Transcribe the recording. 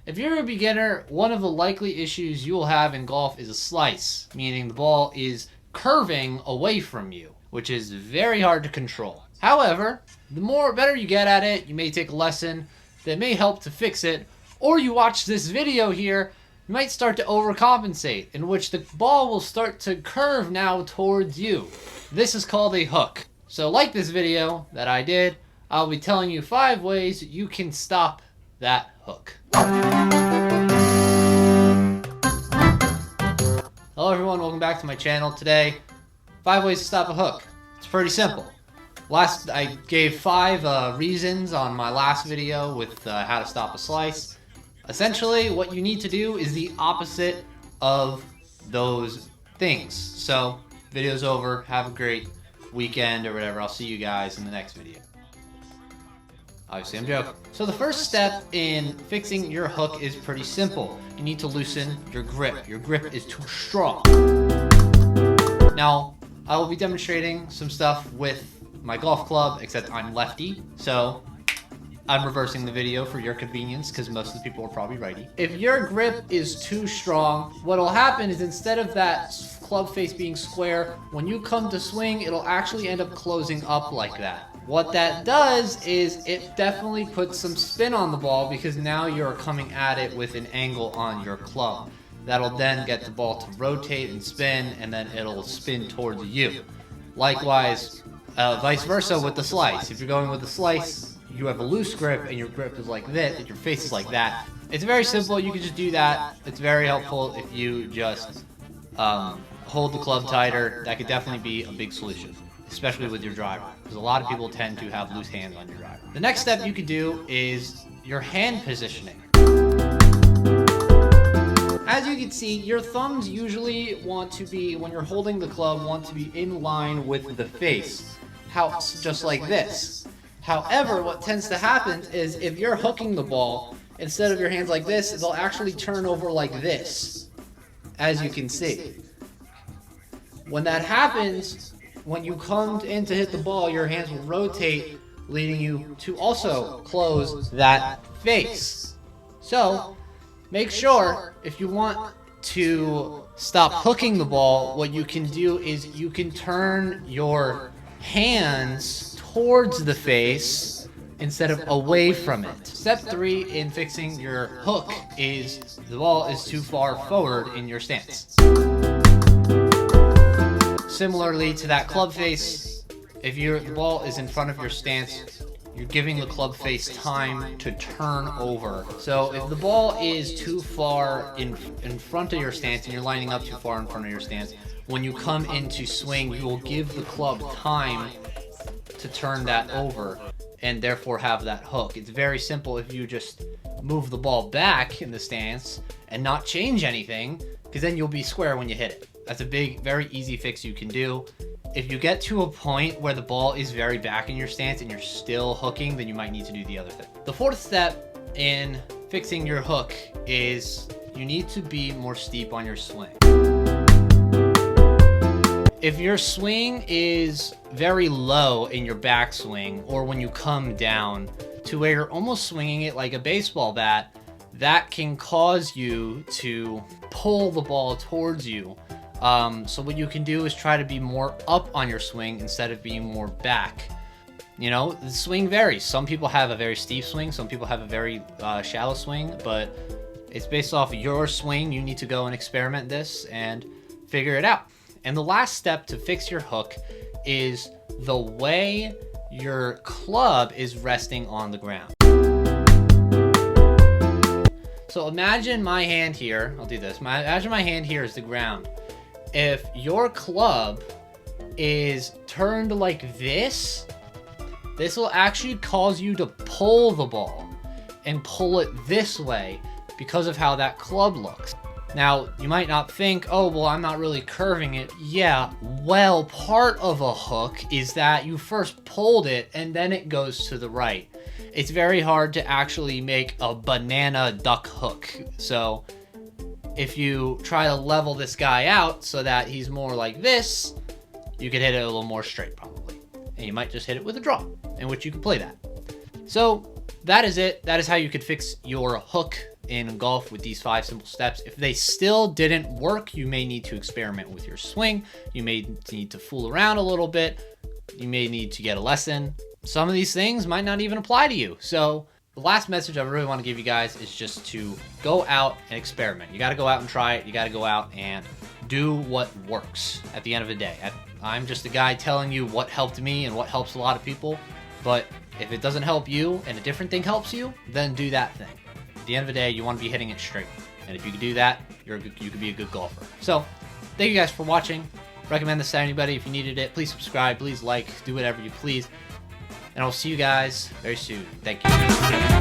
If you're a beginner, one of the likely issues you will have in golf is a slice, meaning the ball is curving away from you, which is very hard to control. However, the better you get at it, you may take a lesson that may help to fix it, or you watch this video here, you might start to overcompensate, in which the ball will start to curve now towards you. This is called a hook. So like this video that I did, I'll be telling you 5 ways you can stop that hook. Hello everyone, welcome back to my channel. Today, 5 ways to stop a hook. It's pretty simple. I gave 5 reasons on my last video with how to stop a slice. Essentially, what you need to do is the opposite of those things. So, video's over. Have a great weekend or whatever. I'll see you guys in the next video. Obviously, I'm joking. So the first step in fixing your hook is pretty simple. You need to loosen your grip. Your grip is too strong. Now, I will be demonstrating some stuff with my golf club, except I'm lefty, so I'm reversing the video for your convenience because most of the people are probably righty. If your grip is too strong, what will happen is instead of that club face being square, when you come to swing, it'll actually end up closing up like that. What that does is it definitely puts some spin on the ball because now you're coming at it with an angle on your club. That'll then get the ball to rotate and spin, and then it'll spin towards you. Likewise, vice versa with the slice. If you're going with the slice, you have a loose grip and your grip is like this and your face is like that. It's very simple. You can just do that. It's very helpful if you just hold the club tighter. That could definitely be a big solution, especially with your driver, because a lot of people tend to have loose hands on your driver. The next step you could do is your hand positioning. As you can see, your thumbs usually want to be, when you're holding the club, want to be in line with the face, just like this. However, what tends to happen is if you're hooking the ball, instead of your hands like this, they'll actually turn over like this, as you can see. When that happens, when you come in to hit the ball, your hands will rotate, leading you to also close that face. So, make sure, if you want to stop hooking the ball, what you can do is you can turn your hands towards the face instead of away from it. Step 3 in fixing your hook is the ball is too far forward in your stance. Similarly to that club face, if the ball is in front of your stance, you're giving the club face time to turn over. So if the ball is too far in front of your stance and you're lining up too far in front of your stance, when you come in to swing, you will give the club time to turn that over and therefore have that hook. It's very simple if you just move the ball back in the stance and not change anything, because then you'll be square when you hit it. That's a big, very easy fix you can do. If you get to a point where the ball is very back in your stance and you're still hooking, then you might need to do the other thing. The 4th step in fixing your hook is you need to be more steep on your swing. If your swing is very low in your backswing, or when you come down to where you're almost swinging it like a baseball bat, that can cause you to pull the ball towards you. So what you can do is try to be more up on your swing instead of being more back. You know, the swing varies. Some people have a very steep swing, some people have a very shallow swing, but it's based off your swing. You need to go and experiment this and figure it out. And the last step to fix your hook is the way your club is resting on the ground. So imagine my hand here, I'll do this. Imagine my hand here is the ground. If your club is turned like this will actually cause you to pull the ball and pull it this way because of how that club looks. Now, you might not think, oh, well, I'm not really curving it. Yeah, well, part of a hook is that you first pulled it and then it goes to the right. It's very hard to actually make a banana duck hook. So if you try to level this guy out so that he's more like this, you could hit it a little more straight probably. And you might just hit it with a draw, in which you can play that. So that is it. That is how you could fix your hook in golf with these 5 simple steps. If they still didn't work, you may need to experiment with your swing. You may need to fool around a little bit. You may need to get a lesson. Some of these things might not even apply to you. So the last message I really want to give you guys is just to go out and experiment. You got to go out and try it. You got to go out and do what works at the end of the day. I'm just a guy telling you what helped me and what helps a lot of people. But if it doesn't help you and a different thing helps you, then do that thing. At the end of the day, you want to be hitting it straight. And if you can do that, you could be a good golfer. So thank you guys for watching. Recommend this to anybody. If you needed it, please subscribe, please like, do whatever you please. And I'll see you guys very soon. Thank you.